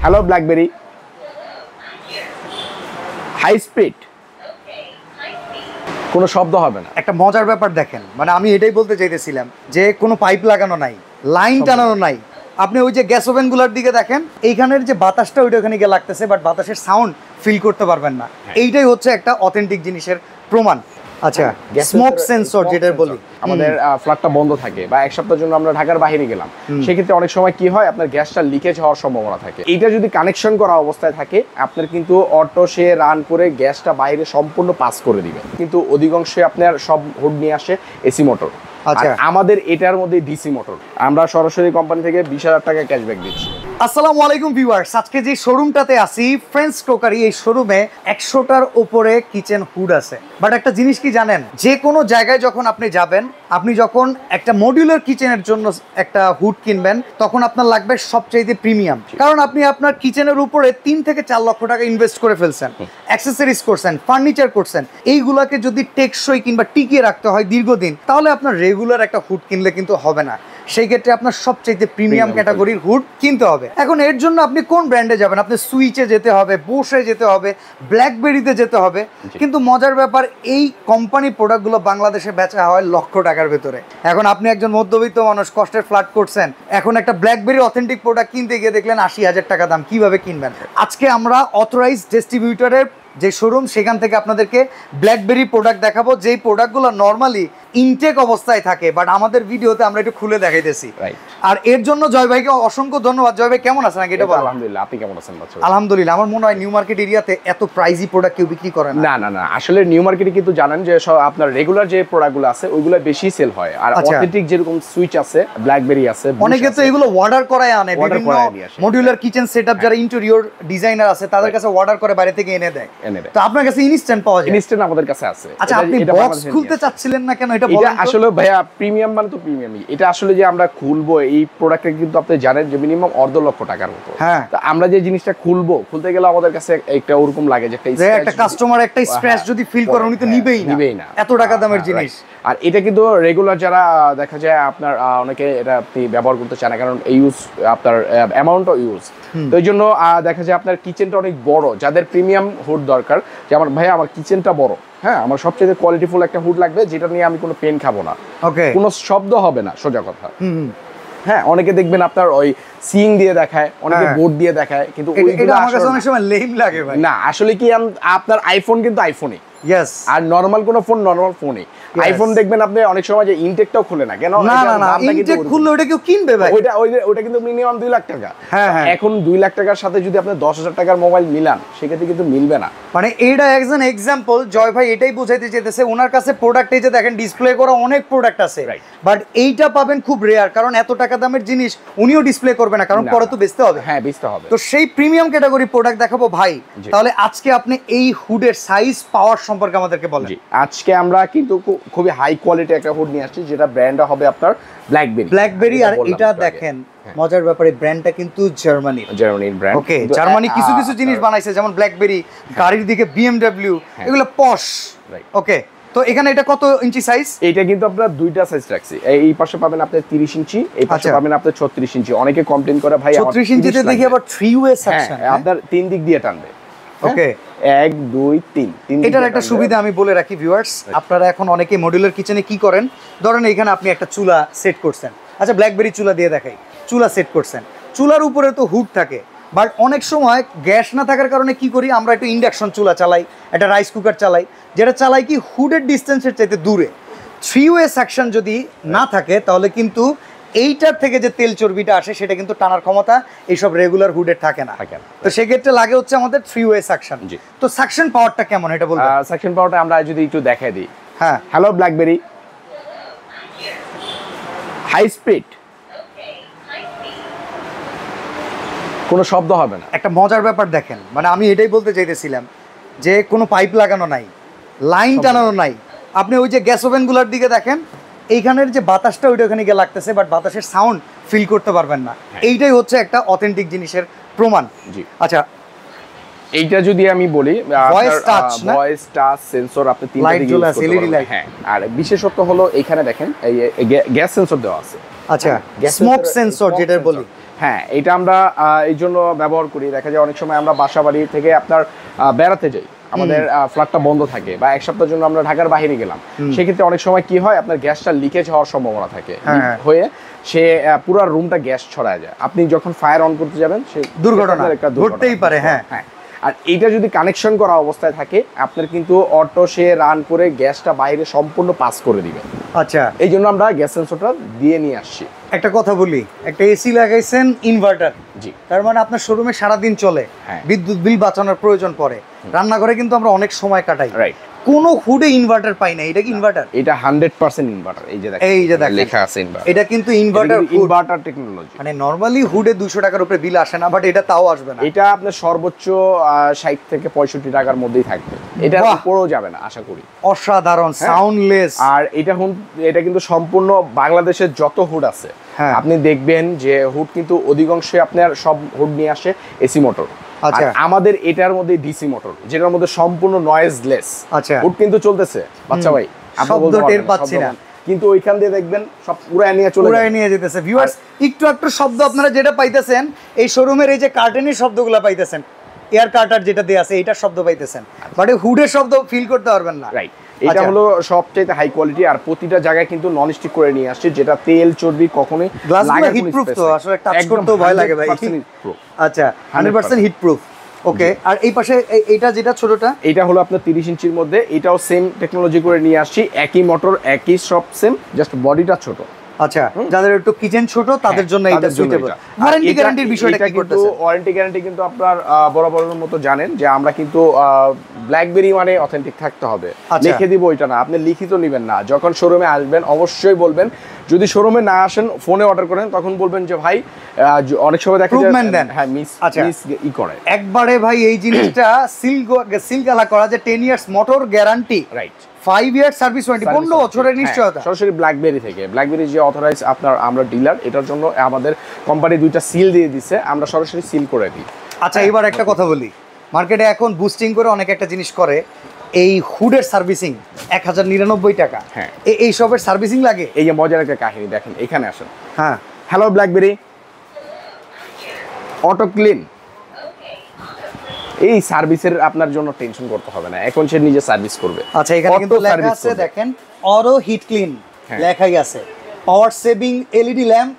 Hello blackberry, high speed, কোনো শব্দ হবে না। একটা মজার ব্যাপার দেখেন, মানে আমি এটাই বলতে চাইতেছিলাম যে কোনো পাইপ লাগানো নাই, লাইন টানানো নাই। আপনি ওই যে গ্যাস ওভেনগুলোর দিকে দেখেন, এইখানের যে বাতাসটা ওইটা ওখানে গিয়ে লাগতেছে, বাট বাতাসের সাউন্ড ফিল করতে পারবেন না। এইটাই হচ্ছে একটা অথেন্টিক জিনিসের প্রমাণ। আচ্ছা, স্মোক সেন্সর যেটা বলি, আমাদের ফ্ল্যাটটা বন্ধ থাকে বা এক সপ্তাহের জন্য আমরা ঢাকার বাইরে গেলাম, সেক্ষেত্রে অনেক সময় কি হয়, আপনার গ্যাসটা লিকেজ হওয়ার সম্ভাবনা থাকে। এইটা যদি কানেকশন করা অবস্থায় থাকে, আপনার কিন্তু অটো সে রান করে গ্যাসটা বাইরে সম্পূর্ণ পাস করে দিবে। কিন্তু অধিকাংশই আপনার সব হুড নিয়ে আসে এসি মোটর। আচ্ছা, আমাদের এটার মধ্যে ডিসি মোটর। আমরা সরাসরি কোম্পানি থেকে 20,000 টাকা ক্যাশব্যাক দিচ্ছি। আসসালামু আলাইকুম ভিউয়ার্স, আজকে যে শোরুমটাতে আছি ফ্রেন্ডস ক্রকারি, এই শোরুমে 100টার উপরে কিচেন হুড আছে। বাট একটা জিনিস কি জানেন, যে কোনো জায়গায় যখন আপনি যাবেন, আপনি যখন একটা মডিউলার কিচেনের জন্য একটা হুড কিনবেন, তখন আপনার লাগবে সবচাইতে প্রিমিয়াম। কারণ আপনি আপনার কিচেনের উপরে 3 থেকে 4 লক্ষ টাকা ইনভেস্ট করে ফেলছেন, অ্যাক্সেসরিজ করছেন, ফার্নিচার করছেন। এইগুলাকে যদি টেকসই কিংবা টিকিয়ে রাখতে হয় দীর্ঘদিন, তাহলে আপনার রেগুলার একটা হুড কিনলে কিন্তু হবে না। সেই ক্ষেত্রে আপনার সবচাইতে প্রিমিয়াম ক্যাটাগরির হুড কিনতে হবে। এখন এর জন্য আপনি কোন ব্র্যান্ডে যাবেন? আপনি সুইচে যেতে হবে, বোসে যেতে হবে, ব্ল্যাকবেরিতে যেতে হবে। কিন্তু মজার ব্যাপার, এই কোম্পানি প্রোডাক্টগুলো বাংলাদেশে বেচা হয় লক্ষ টাকার ভেতরে। এখন আপনি একজন মধ্যবিত্ত মানুষ, কষ্টের ফ্ল্যাট করছেন, এখন একটা ব্ল্যাকবেরি অথেন্টিক প্রোডাক্ট কিনতে গিয়ে দেখলেন 80,000 টাকা দাম। কিভাবে কিনবেন? আজকে আমরা অথরাইজড ডিস্ট্রিবিউটরের যে শোরুম, সেখান থেকে আপনাদেরকে ব্ল্যাকবেরি প্রোডাক্ট দেখাবো, যেই প্রোডাক্টগুলো নর্মালি ইনটেক অবস্থায় থাকে, বাট আমাদের ভিডিওতে আমরা একটু খুলে দেখাইতেছি। আর এর জন্য জয় ভাইকে অসংখ্য ধন্যবাদ। জয় ভাই কেমন আছেন? এটা বল। আলহামদুলিল্লাহ, আপনি কেমন আছেন? আলহামদুলিল্লাহ। আমার মনে হয় নিউ মার্কেট এরিয়াতে এত প্রাইজি প্রোডাক্ট কেউ বিক্রি করে না। না না, আসলে নিউ মার্কেটে কিন্তু জানেন যে আপনার রেগুলার যে প্রোডাক্টগুলো আছে ওইগুলো বেশি সেল হয়। আর অথেন্টিক যেরকম সুইচ আছে, ব্ল্যাকবেরি আছে, অনেকে তো এগুলো অর্ডার করায় আনে। বিভিন্ন মডিউলার কিচেন সেটআপ যারা ইন্টেরিয়র ডিজাইনার আছে, তাদের কাছে অর্ডার করে বাইরে থেকে এনে দেয়। তো আপনার কাছে ইনস্ট্যান্ট পাওয়া যায়? ইনস্ট্যান্ট আমাদের কাছে আছে। আচ্ছা, আপনি বক্স খুলতে চাচ্ছিলেন না কেন? এটা বলেন। আসলে ভাইয়া প্রিমিয়াম মানে তো প্রিমিয়ামই। এটা আসলে যে আমরা খুলবো এই প্রোডাক্টটা কিন্তু আপনি জানেন যে মিনিমাম 1.5 লক্ষ টাকার মতো। হ্যাঁ, তো আমরা যে জিনিসটা খুলতে গেলে আমাদের কাছে একটা ওরকম লাগে যে একটা কাস্টমার একটা স্ক্র্যাচ যদি ফিল করে, উনি তো নিবেই না এত টাকা দামের জিনিস। আর এটা কিন্তু রেগুলার যারা দেখা যায় আপনার অনেকে এটা আপনি ব্যবহার করতে চান না, কারণ ইউজ আপনার অ্যামাউন্টও ইউজ। তো এই জন্য দেখা যায় আপনার কিচেনটা অনেক বড়, যাদের প্রিমিয়াম হুড দরকার, যে আমার ভাই আমার কিচেনটা বড়, হ্যাঁ আমার সবচেয়ে কোয়ালিটিফুল একটা হুড লাগবে, যেটা নিয়ে আমি কোনো পেন খাবো না, কোনো শব্দ হবে না, সোজা কথা। হ্যাঁ, অনেকে দেখবেন আপনার ওই সিং দিয়ে দেখায়, অনেকে বোর্ড দিয়ে দেখায়, কিন্তু এটা আমার কাছে অনেক সময় লেম লাগে ভাই। না, আসলে কি আপনার আইফোন কিন্তু আইফোনই, আর নরমাল কোন ফোন নরমাল ফোনই। আইফোন দেখবেন আপনি অনেক সময় যে ইনটেকটাও খুলে না কেন? না না না, ইনটেক খুললে ওটা কেউ কিনবে ভাই? ওটা কিন্তু মিনিমাম 2 লাখ টাকা। এখন 2 লাখ টাকার সাথে যদি আপনি 10,000 টাকার মোবাইল মিলান, সেক্ষেত্রে কিন্তু মিলবে না। মানে এইটা একজন এক্সাম্পল। জয় ভাই এটাই বোঝাইতে চাইতেছে, ওনার কাছে প্রোডাক্ট এই যে দেখেন ডিসপ্লে করা অনেক প্রোডাক্ট আছে, বাট এইটা পাবেন খুব রেয়ার, কারণ এত টাকা দামের জিনিস উনিও ডিসপ্লে করবে না, কারণ পরে তো বেচতে হবে। হ্যাঁ, বেচতে হবে। তো সেই প্রিমিয়াম ক্যাটাগরি প্রোডাক্ট দেখাবো ভাই। তাহলে আজকে আপনি এই হুডের সাইজ পাওয়ার সম্পর্কে আমাদেরকে বলেন। আজকে আমরা কিন্তু খুবই হাই কোয়ালিটি একটা হুড নিয়ে আসছি, যেটা ব্র্যান্ড হবে আপনার ব্ল্যাকবেরি। আর এটা দেখেন মজার ব্যাপারে, ব্র্যান্ডটা কিন্তু জার্মানির ব্র্যান্ড। ওকে, জার্মানি কিছু কিছু জিনিস বানাইছে, যেমন ব্ল্যাকবেরি, গাড়ির দিকে বিএমডব্লিউ, এগুলো পশ। ওকে, তো এখানে এটা কত ইঞ্চি সাইজ? এটা কিন্তু আপনার দুইটা সাইজ রাখছি। এই পাশে পাবেন আপনি 30 ইঞ্চি, এই পাশে পাবেন আপনি 36 ইঞ্চি। অনেকে কমপ্লেইন করে ভাই 36 ইঞ্চিতে দেখি আবার 3 ওয়ে সেকশন, আপনার 3 দিক দিয়ে টানবে। ওকে, 1 2 3 এটার একটা সুবিধা আমি বলে রাখি ভিউয়ার্স, আপনারা এখন অনেকে মডিউলার কিচেনে কি করেন, ধরেন এখানে আপনি একটা চুলা সেট করছেন। আচ্ছা, ব্ল্যাকবেরি চুলা দিয়ে দেখাই, চুলা সেট করছেন, চুলার উপরে তো হুড থাকে, বাট অনেক সময় গ্যাস না থাকার কারণে কি করি আমরা, একটু ইন্ডাকশন চুলা চালাই, একটা রাইস কুকার চালাই, যেটা চালাই কি হুডের ডিস্টেন্সের চাইতে দূরে। 3 ওয়ে সেকশন যদি না থাকে, তাহলে কিন্তু এইটার থেকে যে তেল চর্বিটা আসে, সেটা কিন্তু টানার ক্ষমতা এইসব রেগুলার হুডের থাকে না। তো সেক্ষেত্রে লাগে হচ্ছে আমাদের 3 ওয়ে সেকশন। তো সেকশন পাওয়ারটা কেমন এটা বলবেন? সেকশন পাওয়ারটা আমরা যদি একটু দেখাই দিই। হ্যাঁ, হ্যালো ব্ল্যাকবেরি, হাই স্পিড, কোনো শব্দ হবে না। একটা মজার ব্যাপার দেখেন, মানে আমি এটাই বলতে চাইতেছিলাম যে কোনো পাইপ লাগানো নাই, লাইন টানানো নাই। আপনি ওই যে গ্যাস ওভেনগুলোর দিকে দেখেন, এইখানের যে বাতাসটা ওইটা ওখানে গিয়ে লাগতেছে, বাট বাতাসের সাউন্ড ফিল করতে পারবেন না। এইটাই হচ্ছে একটা অথেন্টিক জিনিসের প্রমাণ। আচ্ছা, এইটা যদি আমি বলি, ভয়েস টাচ সেন্সর আপনি তিনটা দিকে ইউজ করতে পারবেন। হ্যাঁ, আর বিশেষত্ব হলো এখানে দেখেন এই গ্যাস সেন্সর দেওয়া আছে। আচ্ছা, স্মোক সেন্সর যেটা বলি। হ্যাঁ, এটা আমরা এই জন্য ব্যবহার করি। দেখা যায় অনেক সময় আমরা বাসা বাড়ি থেকে আপনার বেড়াতে যাই, আমাদের ফ্ল্যাটটা বন্ধ থাকে বা এক সপ্তাহের জন্য আমরা ঢাকার বাইরে গেলাম, সেক্ষেত্রে অনেক সময় কি হয় আপনার গ্যাসটা লিকেজ হওয়ার সম্ভাবনা থাকে, হয়ে সে পুরো রুমটা গ্যাস ছড়ায় যায়। আপনি যখন ফায়ার অন করতে যাবেন সে দুর্ঘটনা ঘটতেই পারে। হ্যাঁ, আর এইটা যদি কানেকশন করা অবস্থায় থাকে আপনার কিন্তু অটো সে রান করে গ্যাসটা বাইরে সম্পূর্ণ পাস করে দিবে। আচ্ছা, এই জন্য আমরা গ্যাস সেন্সরটা দিয়ে নিয়ে আসছি। একটা কথা বলি, একটা এসি লাগাইছেন, ইনভার্টার, জি, তার মানে আপনার শোরুমে সারাদিন চলে, বিদ্যুৎ বিল বাঁচানোর প্রয়োজন পড়ে, রান্নাঘরে কিন্তু আমরা অনেক সময় কাটাই, রাইট। কোনো হুডে ইনভার্টার পাই না, এটা কি ইনভার্টার? এটা 100% ইনভার্টার। এই যে দেখেন লেখা আছে ইনভার্টার, এটা কিন্তু ইনভার্টার টেকনোলজি। মানে নরমালি হুডে 200 টাকার উপরে বিল আসে না, বাট এটা তাও আসবে না। এটা আপনার সর্বোচ্চ 60 থেকে 65 টাকার মধ্যেই থাকবে, এটা উপরেও যাবে না আশা করি। অসাধারণ, সাউন্ডলেস। আর এটা কিন্তু সম্পূর্ণ বাংলাদেশের যত হুড আছে আপনি দেখবেন যে হুড কিন্তু অধিকাংশই আপনার সব হুড নিয়ে আসে এসি মোটর। আচ্ছা, আমাদের এটার মধ্যে ডিসি মোটর, যেটার মধ্যে সম্পূর্ণ নয়েজলেস। আচ্ছা, হুড কিন্তু চলতেছে বাচ্চা ভাই, শব্দ টের পাচ্ছি না, কিন্তু ওইখান দিয়ে দেখবেন সব উড়ায় নিয়ে যেতেছে। ভিউয়ার্স, একটু একটু শব্দ আপনারা যেটা পাইতেছেন এই শোরুমের এই যে কার্টেনের শব্দগুলো পাইতেছেন, এয়ার কার্টার যেটা দেয়া আছে এইটার শব্দ পাইতেছেন, বাট এই হুডের শব্দ ফিল করতে পারবেন না। রাইট, এটা হলো সবচেয়ে হাই কোয়ালিটি। আর প্রতিটা জায়গায় কিন্তু নন স্টিক করে নিয়ে আসছে, যেটা তেল চর্বি কখনোই গ্লাসগুলো হিট প্রুফ, তো আসলে টাচ করতেও ভয় লাগে ভাই। আচ্ছা, 100% হিট প্রুফ। ওকে, আর এই পাশে এইটা যেটা ছোটটা, এটা হলো আপনার 30 ইঞ্চির মধ্যে, এটাও সেম টেকনোলজি করে নিয়ে আসছি, একই মোটর একই সব সেম, জাস্ট বডিটা ছোট। আচ্ছা, যাদের একটু কিচেন ছোট তাদের জন্য এটা সুইটেবল। ওয়ারেন্টি গ্যারান্টির বিষয়টা কি করতেছেন? ওয়ারেন্টি গ্যারান্টি কিন্তু আপনার বরাবরের মতো জানেন যে আমরা কিন্তু ব্ল্যাকবেরি মানে অথেন্টিক থাকতে হবে, লিখে দিব ওইটা না, আপনি লিখিত নেবেন না। যখন শোরুমে আসবেন অবশ্যই বলবেন, যদি শোরুমে না আসেন ফোনে অর্ডার করেন তখন বলবেন যে ভাই অনেক সময় দেখা যায় হ্যাঁ মিস ই করে একবারে ভাই এই জিনিসটা সিলগালা করা যে 10 years motor guarantee, right, 5 year service warranty, 15 বছরের নিশ্চয়তা, সরাসরি ব্ল্যাকবেরি থেকে। ব্ল্যাকবেরি যে অথরাইজ আপনার আমরা ডিলার, এটার জন্য আমাদের কোম্পানি 2টা সিল দিয়ে দিছে, আমরা সরাসরি সিল করে দিই। আচ্ছা, এবার একটা কথা বলি, মার্কেটে এখন বুস্টিং করে অনেক একটা জিনিস করে, এই হুডের সার্ভিসিং 1099 টাকা। হ্যাঁ, এই সবের সার্ভিসিং লাগে। এই যে মজার একটা কাহিনী দেখেন, এখানে আসেন। হ্যাঁ, হ্যালো ব্ল্যাকবেরি অটো ক্লিন, এই সার্ভিসের আপনার জন্য টেনশন করতে হবে না, এখন সে নিজে সার্ভিস করবে। আচ্ছা, এখানে কিন্তু লেখা আছে দেখেন, অটো হিট ক্লিন লেখাই আছে, পাওয়ার সেভিং এলইডি ল্যাম্প,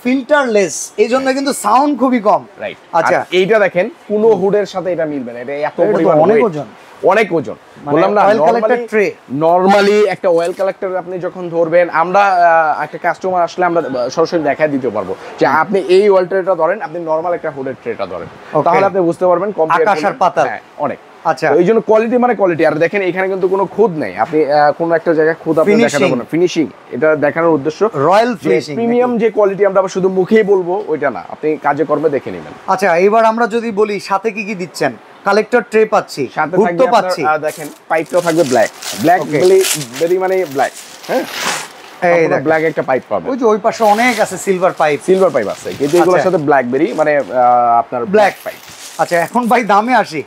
ফিল্টারলেস, এই জন্য কিন্তু সাউন্ড খুবই কম। রাইট, আচ্ছা এইটা দেখেন কোন হুডের সাথে এটা মিলবে না, এটা এত পরিমাণ অনেক ওজন, বললাম না। নরমালি একটা অয়েল কালেক্টর আপনি যখন ধরবেন, আমরা একটা কাস্টমার আসলে আমরা সরাসরি দেখাই দিতে পারবো যে আপনি এই অয়েল ট্রেটা ধরেন, আপনি নরমাল একটা হুডের ট্রেটা ধরেন, তাহলে আপনি বুঝতে পারবেন আকাশ আর পাতাল অনেক। আচ্ছা, এই জন্য কোয়ালিটি মানে কোয়ালিটি। আর দেখেন এখানে কিন্তু কোনো খুদ নেই, আপনি কোনো একটা জায়গায় খুদ আপনি দেখাতে পারবেন, ফিনিশিং এটা দেখানোর উদ্দেশ্য রয়্যাল ফিনিশিং, প্রিমিয়াম যে কোয়ালিটি আমরা শুধু মুখেই বলবো ওইটা না, আপনি কাজে কর্মে দেখে নেবেন। আচ্ছা, এবার আমরা যদি বলি সাথে কি কি দিচ্ছেন, কালেক্টর ট্রে পাচ্ছি, সাথে থাকবে পাচ্ছি, দেখেন পাইপটাও থাকবে ব্ল্যাক বেরি মানে ব্ল্যাক, হ্যাঁ এই দেখেন ব্ল্যাক একটা পাইপ পাবেন, ওই যে ওই পাশে অনেক আছে সিলভার পাইপ আছে, কিন্তু এগুলোর সাথে ব্ল্যাকবেরি মানে আপনার ব্ল্যাক পাইপ। আচ্ছা, এখন ভাই দামে আসি,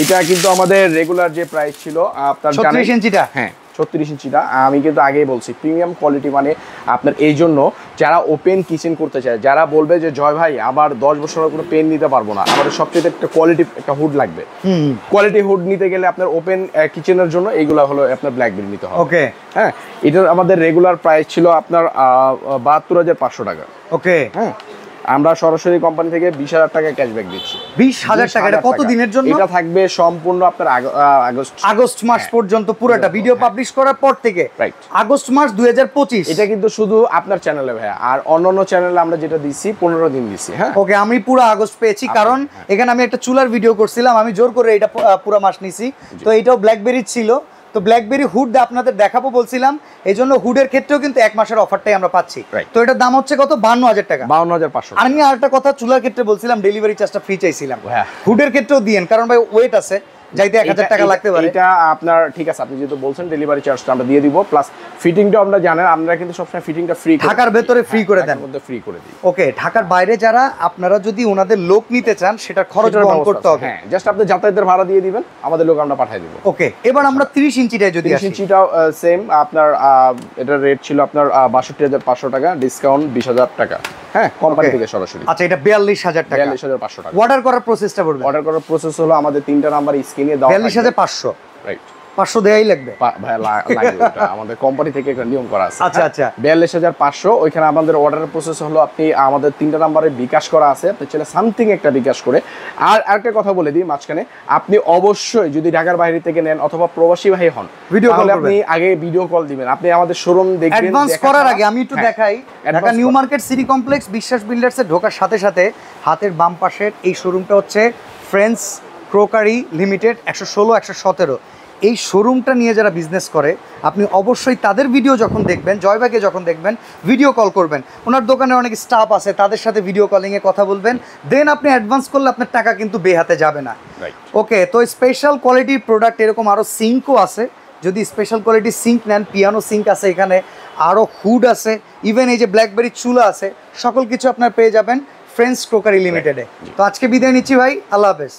এটা কিন্তু আমাদের রেগুলার যে প্রাইস ছিল আপনার 36 ইঞ্চিটা, হ্যাঁ 36 ইঞ্চিটা, আমি কিন্তু আগেই বলছি প্রিমিয়াম কোয়ালিটি মানে আপনার এই জন্য যারা ওপেন কিচেন করতে চায়, যারা বলবে যে জয় ভাই আবার 10 বছরের কোনো পেন নিতে পারবো না, আমাদের সবচেয়ে একটা কোয়ালিটি একটা হুড লাগবে, কোয়ালিটি হুড নিতে গেলে আপনার ওপেন কিচেনের জন্য এইগুলো হলো আপনার ব্ল্যাকবেরি নিতে হবে। ওকে, হ্যাঁ, এটার আমাদের রেগুলার প্রাইস ছিল আপনার 72,500 টাকা। ওকে, হ্যাঁ, আমরা সরাসরি কোম্পানি থেকে 20,000 টাকা ক্যাশব্যাক দিচ্ছি। 20,000 টাকা, এটা কত দিনের জন্য? এটা থাকবে সম্পূর্ণ আপনার আগস্ট মাস পর্যন্ত, পুরোটা ভিডিও পাবলিশ করার পর থেকে আগস্ট মাস 2025। এটা কিন্তু শুধু আপনার চ্যানেলে ভাইয়া, আর অন্যান্য চ্যানেলে আমরা যেটা দিছি 15 দিন দিছি। হ্যাঁ, ওকে, আমি পুরো আগস্ট পেয়েছি, কারণ এখানে আমি একটা চুলার ভিডিও করছিলাম, আমি জোর করে এটা পুরো মাস নিছি, তো এটাও ব্ল্যাকবেরি ছিল, তো ব্ল্যাকবেরি হুড আপনাদের দেখাবো বলছিলাম, এই জন্য হুডের ক্ষেত্রেও কিন্তু 1 মাসের অফারটাই আমরা পাচ্ছি। তো এটার দাম হচ্ছে কত? 52,000 টাকা। 52,500। আর আমি আরেকটা কথা চুলার ক্ষেত্রে বলছিলাম, ডেলিভারি চার্জটা ফ্রি চাইছিলাম, হুডের ক্ষেত্রেও দিয়েন, কারণ ভাই ওয়েট আছে, যাইতে 1000 টাকা লাগতে পারে। এটা আপনার ঠিক আছে, আপনি যেহেতু বলছেন ডেলিভারি চার্জটা আমরা দিয়ে দিব, প্লাস ফিটিংটাও আমরা জানেন, আমরা কিন্তু সবসময় ফিটিংটা ফ্রি ঢাকার ভেতরে ফ্রি করে দেন, মধ্যে ফ্রি করে দিই। ওকে, ঢাকার বাইরে যারা আপনারা যদি ওনাদের লোক নিতে চান সেটা খরচ বহন করতে হবে। হ্যাঁ, জাস্ট আপনি যাতায়াতের ভাড়া দিয়ে দিবেন, আমাদের লোক আমরা পাঠিয়ে দিব। ওকে, এবার আমরা 30 ইঞ্চিটায় যদি 30 ইঞ্চিটাও সেম আপনার এটার রেট ছিল আপনার 62,500 টাকা, ডিসকাউন্ট 20,000 টাকা। হ্যাঁ কোম্পানি থেকে সরাসরি। আচ্ছা, এটা 42,000 টাকা, 42,500 টাকা। অর্ডার করার প্রসেসটা বলবেন। অর্ডার করার প্রসেস হলো আমাদের 3টা নাম্বার স্ক্রিনে দাও, 42,500, রাইট। 500 দেয়াই লাগবে ভাই লাগবে ওটা, আমাদের কোম্পানি থেকে একটা নিয়ম করা আছে। আচ্ছা আচ্ছা, 42,500। ওইখানে আমাদের অর্ডারের প্রসেস হলো আপনি আমাদের 3টা নাম্বারে বিকাশ করা আছে, আপনি চাইলে সামথিং একটা বিকাশ করে। আর আরেকটা কথা বলে দিই মাঝখানে, আপনি অবশ্যই যদি ঢাকার বাইরে থেকে নেন অথবা প্রবাসী ভাই হন, ভিডিও কল আপনি আগে ভিডিও কল দিবেন, আপনি আমাদের শোরুম দেখবেন। অ্যাডভান্স করার আগে আমি একটু দেখাই, Dhaka new market city complex বিশ্বাস বিল্ডার্সে ঢোকার সাথে সাথে হাতের বাম পাশের এই শোরুমটা হচ্ছে ফ্রেন্ডস ক্রোকারি লিমিটেড 116 117। এই শোরুমটা নিয়ে যারা বিজনেস করে আপনি অবশ্যই তাদের ভিডিও যখন দেখবেন, জয়ভাইকে যখন দেখবেন ভিডিও কল করবেন। ওনার দোকানে অনেক স্টাফ আছে, তাদের সাথে ভিডিও কলিংয়ে কথা বলবেন, দেন আপনি অ্যাডভান্স করলে আপনার টাকা কিন্তু বেহাতে যাবে না। ওকে, তো স্পেশাল কোয়ালিটির প্রোডাক্ট এরকম আরও সিঙ্কও আছে, যদি স্পেশাল কোয়ালিটির সিঙ্ক নেন, পিয়ানো সিঙ্ক আছে এখানে, আরও হুড আছে, ইভেন এই যে ব্ল্যাকবেরি চুলা আছে, সকল কিছু আপনার পেয়ে যাবেন ফ্রেন্ডস ক্রোকারি লিমিটেডে। তো আজকে বিদায় নিচ্ছি ভাই, আল্লাহ হাফেজ।